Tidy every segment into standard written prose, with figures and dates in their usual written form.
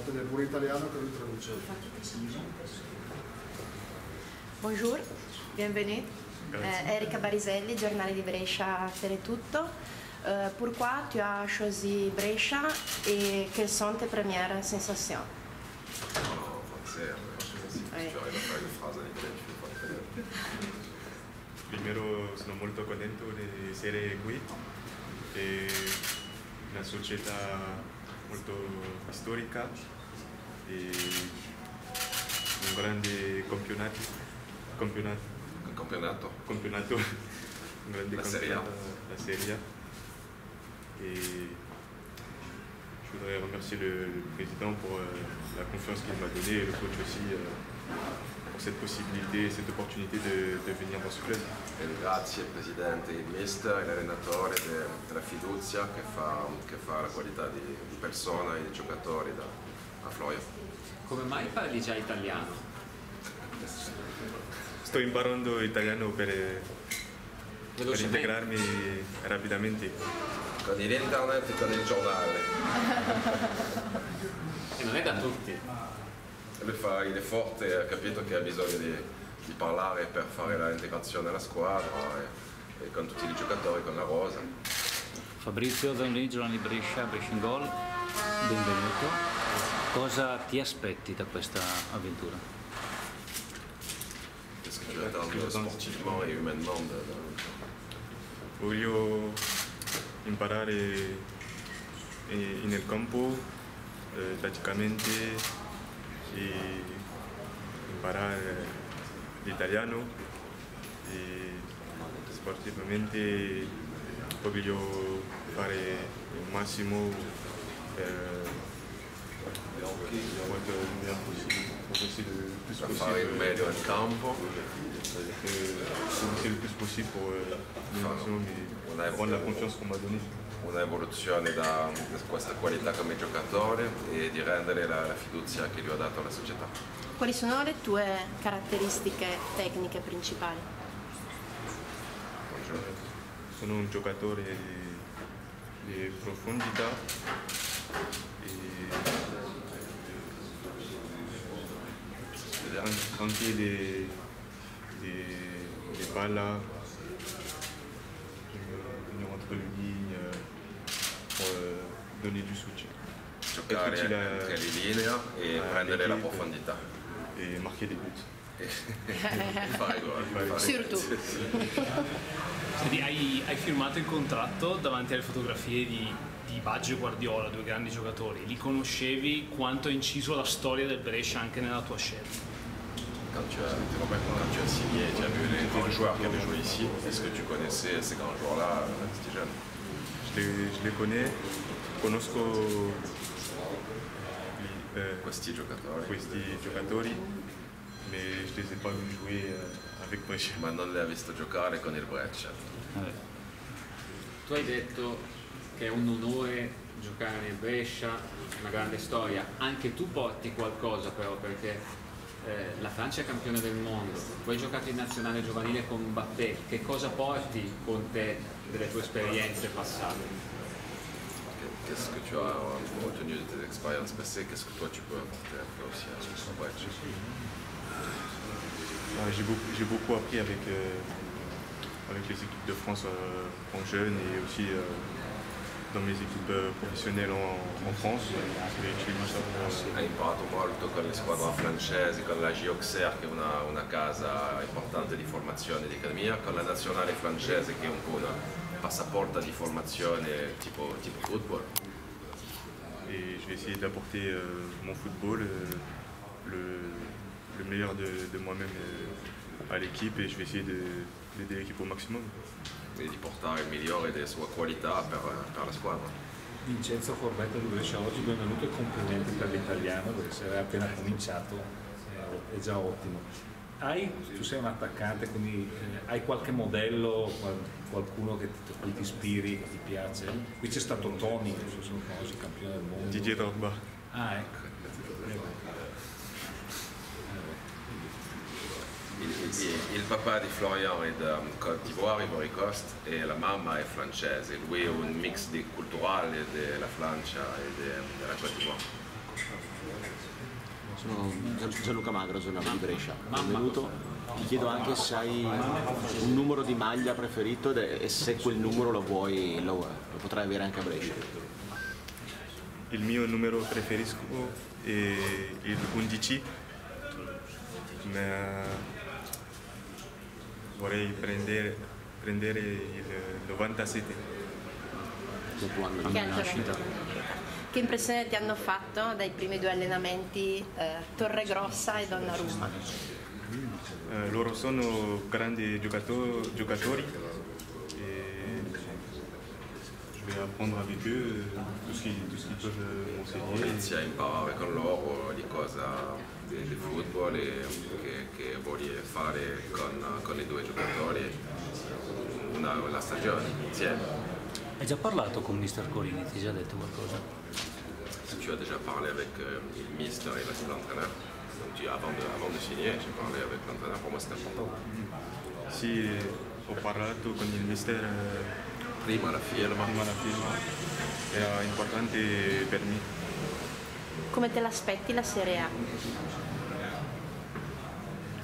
tenere pure italiano che lui traduce. Bonjour, bienvenue. Erika Bariselli, giornale di Brescia, Teletutto. Pourquoi tu as choisi Brescia et quelles sont tes premières sensations? Primero sono molto contento di essere qui, è una società molto storica e un grande campionato, un grande la Serie A. La Serie A. Et je voudrais remercier le président pour la confiance qu'il m'a donnée et le coach aussi pour cette possibilité, cette opportunité de venir dans ce club. Grazie al presidente, il mister e l'allenatore della fiducia che fa la qualità di persona e di giocatori a Florio. Come mai parli già italiano? Sto imparando italiano per integrarmi rapidamente. Con l'internet e con il giornale. E non è da tutti. Lui è forte, ha capito che ha bisogno di parlare per fare l'integrazione alla squadra e con tutti i giocatori, con la rosa. Fabrizio Zanolini, giornale di Brescia, Brescia in Gol, benvenuto. Cosa ti aspetti da questa avventura? Qu'est-ce que tu attends sportivement et humainement Voglio imparare nel campo, tatticamente, e imparare l'italiano e sportivamente voglio fare il massimo per fare il meglio in campo, le plus possible pour rendre la confiance qu'on m'a donnée. Un'evoluzione da questa qualità come giocatore e di rendere la fiducia che gli ho dato alla società. Quali sono le tue caratteristiche tecniche principali? Sono un giocatore di profondità e anche di palla entre le lignes pour donner du soutien. Giocare entre le linee e prendere la profondità. E marquer des buts. Fare gol. Surtout. Senti, hai firmato il contratto davanti alle fotografie di Baggio e Guardiola, due grandi giocatori. Li conoscevi? Quanto ha inciso la storia del Brescia anche nella tua scelta? Quand tu as signé, tu as vu les grands joueurs qui avaient joué ici. Est-ce que tu connaissais ces grands joueurs-là quand tu étais jeune? Je les connais, conosco questi giocatori, ma je les ai pas vus jouer avec Brescia. Ma non li hai visto giocare con il Brescia. Tu hai detto che è un onore giocare nel Brescia, una grande storia. Anche tu porti qualcosa però, perché la Francia è campione del mondo, tu hai giocato in nazionale giovanile con Mbappé. Che cosa porti con te delle tue esperienze passate? Qu'est-ce que tu as retenu de tes expériences passées? Qu'est-ce que toi tu peux apporter un peu aussi à ce Brescia? J'ai beaucoup appris avec les équipes de France en jeune et aussi dans mes équipes professionnelles en France. Hai imparato molto con le squadre francesi, con la Gioxer che è una casa importante di formazione di academia, con la nazionale francese che è un po' una passaporta di formazione tipo football. Et je vais essayer d'apporter mon football, le meilleur de moi-même à l'équipe et je vais essayer d'aider l'équipe au maximum. E di portare il migliore delle sue qualità per la squadra. Vincenzo Corbetta di Brescia oggi, benvenuto e complimenti per l'italiano, perché se hai appena cominciato è già ottimo. Tu sei un attaccante, quindi hai qualche modello, qualcuno a cui ti ispiri, che ti piace? Qui c'è stato Tony, non so se lo conosci, campione del mondo. Didier Drogba. Ah, ecco. Il papà di Florian è da Côte d'Ivoire, Ivory Coast, e la mamma è francese. Lui è un mix culturale della Francia e della Côte d'Ivoire. Sono Gianluca Magro, giornale di Brescia. Benvenuto. Ti chiedo anche se hai un numero di maglia preferito e se quel numero lo potrai avere anche a Brescia. Il mio numero preferisco è il 11, ma vorrei prendere il 97. Il tuo anno Che di altro nascita. Che impressione ti hanno fatto dai primi 2 allenamenti Torregrossa e Donnarumma? Loro sono grandi giocatori e je vais apprendre avec eux tout ce qu'ils peuvent m'enseigner. Inizi a imparare con loro di cosa di football e che vuoi fare con i 2 giocatori una stagione insieme. Hai già parlato con Mister Corini? Ti ha già detto qualcosa? Tu as déjà parlé avec le ministre et l'entraîneur. Donc avant de signer, j'ai parlé avec l'entraîneur, pour moi c'était important. Sì, ho parlato con il mister Prima la firma. era importante per me. Come te l'aspetti la Serie A?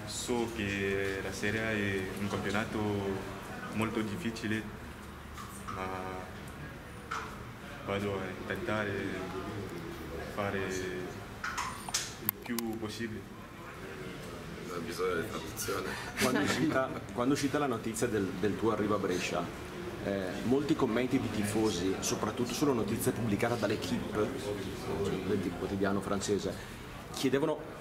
So che la Serie A è un campionato molto difficile, ma vado a tentare fare il più possibile. Non bisogno di traduzione. Quando è uscita la notizia del tuo arrivo a Brescia, molti commenti di tifosi, soprattutto sulla notizia pubblicata dall'Equipe, del quotidiano francese, chiedevano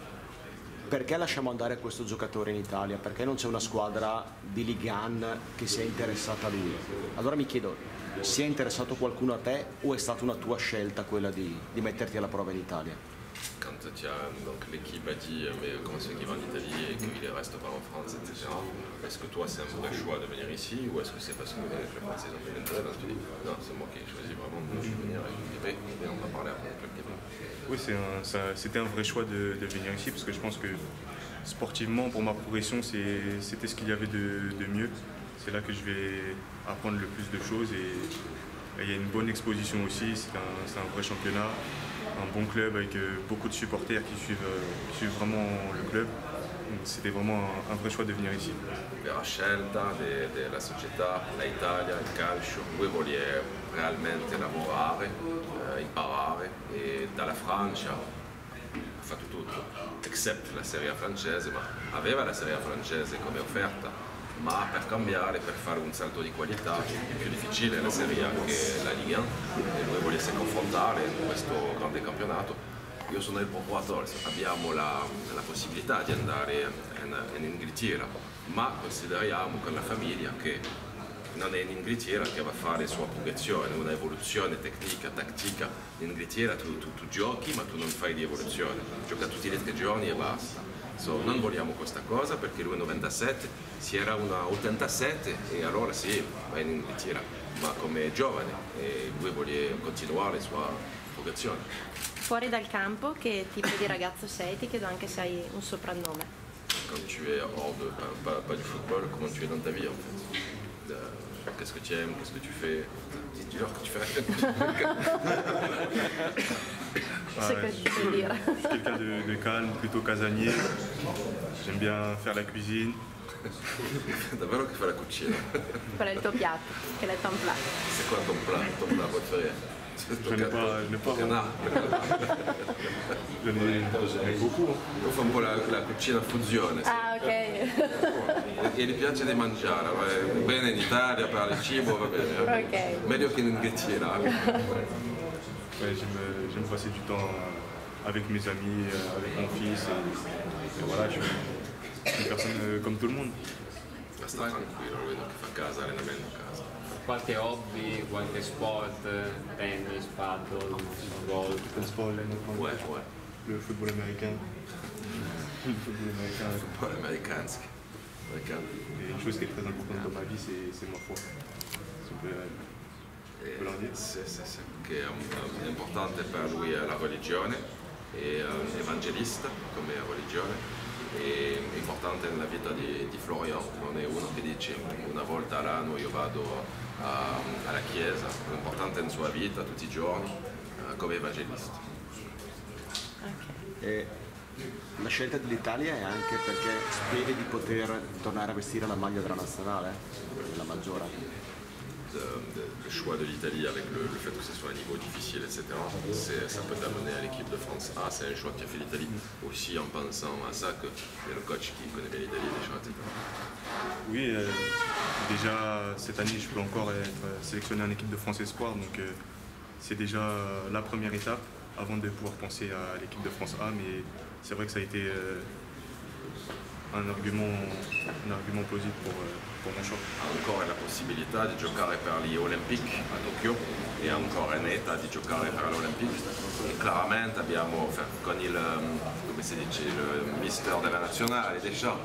perché lasciamo andare questo giocatore in Italia, perché non c'è una squadra di Ligue 1 che sia interessata a lui. Allora mi chiedo, si è interessato qualcuno a te o è stata una tua scelta quella di metterti alla prova in Italia? Quand l'équipe a dit mais comment c'est qu'il va en Italie et qu'il reste pas en France, etc. Est-ce que toi c'est un vrai choix de venir ici ou est-ce que c'est parce que les Français ont fait l'intérêt? Tu dis non, c'est moi qui ai choisi vraiment de venir et on va parler après le club Québec. Oui, c'était un vrai choix de venir ici parce que je pense que sportivement, pour ma progression, c'était ce qu'il y avait de mieux. C'est là que je vais apprendre le plus de choses et il y a une bonne exposition aussi. C'est un vrai championnat, un bon club avec beaucoup de supporters qui suivent vraiment le club. Donc c'était vraiment un vrai choix de venir ici. La scelta della società, l'Italia, il calcio, lui vuole realmente lavorare, imparare e dalla Francia ha fatto tutto, except la Serie A francese, ma aveva la Serie A francese come offerta, ma per cambiare, per fare un salto di qualità è più difficile la Serie A che la Ligue 1 e lui volesse confrontare in questo grande campionato. Io sono il procuratore, abbiamo la possibilità di andare in Inghilterra, ma consideriamo con la famiglia che non è in Inghilterra che va a fare la sua progressione, una evoluzione tecnica, tattica. In Inghilterra tu giochi ma tu non fai di evoluzione, gioca tutti le stagioni e basta. Non vogliamo questa cosa perché lui è 97, si era una 87 e allora sì, va in Inghilterra, ma come giovane e lui vuole continuare la sua progressione. Fuori dal campo, che tipo di ragazzo sei? Ti chiedo anche se hai un soprannome. Quand tu es hors pas du football, comment tu es dans ta vie en fait? Qu'est-ce que tu aimes, qu'est-ce que tu fais? C'est dur que tu fais. C'est que tu peux dire. Je suis quelqu'un de calme, plutôt casanier. J'aime bien faire la cuisine. Davvero che fai la cucina? Qual è il tuo piatto? Quel è ton plat? C'est quoi ton plat préféré? Je n'ai pas vraiment. J'en ai beaucoup. Io fa un po' la cucina fusione. Sì. Ah, ok. E gli piace di mangiare, va bene in Italia, per il cibo, va bene. Ok. Meglio che in Inghilterra. Ouais, j'aime passer du temps avec mes amis, avec mon fils. Et voilà, je suis une personne comme tout le monde. Ma sta tranquillo, lo vedo che fa casa, allenamento a casa. Qualche hobby, qualche sport, tennis, paddle, golf? Le sport, Ouais. le football américain. Le football américain. Poi americanski. Et une chose qui est très importante dans ma vie, c'est ma foi. Si on peut leur dire. Sì, che è importante per lui è la religione, è evangelista come religione. È importante nella vita di Florian, non è uno che dice una volta all'anno io vado alla chiesa, è importante nella sua vita tutti i giorni come evangelista. E la scelta dell'Italia è anche perché speri di poter tornare a vestire la maglia della nazionale, la maggiore. Le choix de l'Italie avec le fait que ce soit un niveau difficile, etc., ça peut t'amener à l'équipe de France A. C'est un choix qui a fait l'Italie aussi en pensant à ça, que c'est le coach qui connaît bien l'Italie déjà, etc. Oui, déjà cette année je peux encore être sélectionné en équipe de France Espoir, donc c'est déjà la première étape avant de pouvoir penser à l'équipe de France A, mais c'est vrai que ça a été un argument plausible pour mon choix. Ancora la possibilità di giocare per gli Olimpici a Tokyo e ancora in età di giocare per l'Olimpique. E chiaramente abbiamo, con il, come si dice, il mister della nazionale, Deschamps,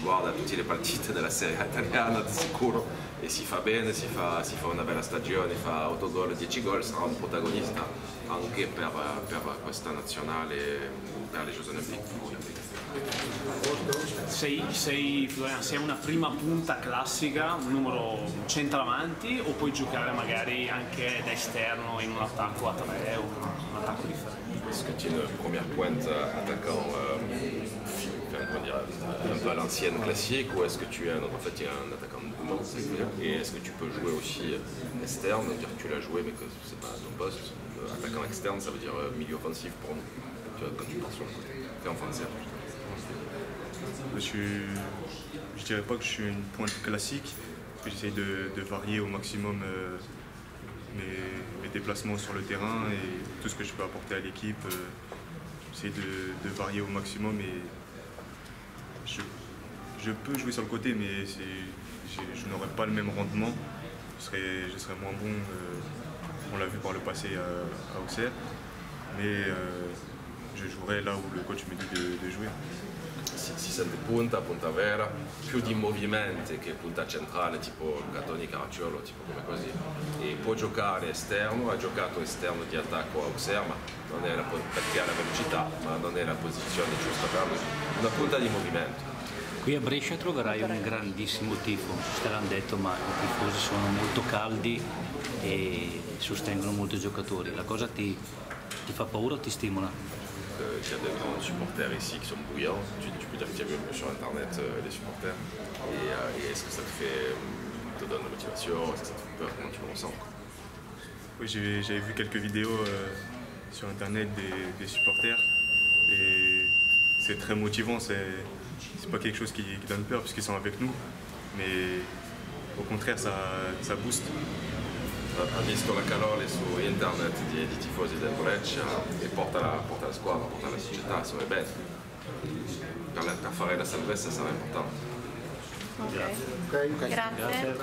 guarda tutte le partite della Serie A italiana di sicuro e si fa bene, si fa una bella stagione, fa 8 gol, 10 gol, sarà un protagonista anche per questa nazionale, per le Jeux Olympiques. Sei una prima punta classica, un numero centravanti, o puoi giocare magari anche da esterno in un attacco a 3 o un attacco differente? Est-ce que tu es une première pointe attaquant un peu à l'ancienne classique, ou est-ce que tu es en fait tu es un attaquant de mouvement, et est-ce que tu peux jouer aussi externe, c'est-à-dire que tu l'as joué mais que c'est pas ton poste. Attaquant externe, ça veut dire milieu offensif pour nous, tu vois, quand tu pars sur le côté, fait offensif. Je dirais pas que je suis une pointe classique, j'essaie de varier au maximum mes déplacements sur le terrain et tout ce que je peux apporter à l'équipe. J'essaie de varier au maximum et je peux jouer sur le côté, mais je n'aurai pas le même rendement, je serai moins bon, on l'a vu par le passé à Auxerre, mais je jouerai là où le coach me dit de jouer. Si sente punta vera, più di movimenti che punta centrale, tipo Gattoni, Caracciolo, tipo come così. E può giocare esterno, ha giocato esterno di attacco a Auxerre, ma non è perché ha la velocità, ma non è la posizione giusta per lui. Una punta di movimento. Qui a Brescia troverai un grandissimo tifo, te l'hanno detto, ma i tifosi sono molto caldi e sostengono molto i giocatori. La cosa ti fa paura o ti stimola? Il y a de grands supporters ici qui sont bouillants. Tu peux dire que tu as vu un peu sur internet les supporters. Et est-ce que ça te donne la motivation? Est-ce que ça te fait peur? Comment tu le ressens? Oui, j'avais vu quelques vidéos sur internet des supporters et c'est très motivant. C'est pas quelque chose qui donne peur puisqu'ils sont avec nous, mais au contraire ça booste. Ha visto la calore su internet di tifosi del Brescia e porta la squadra, porta la società, sono bene. Per fare la salvezza sarà importante. Ok. Grazie.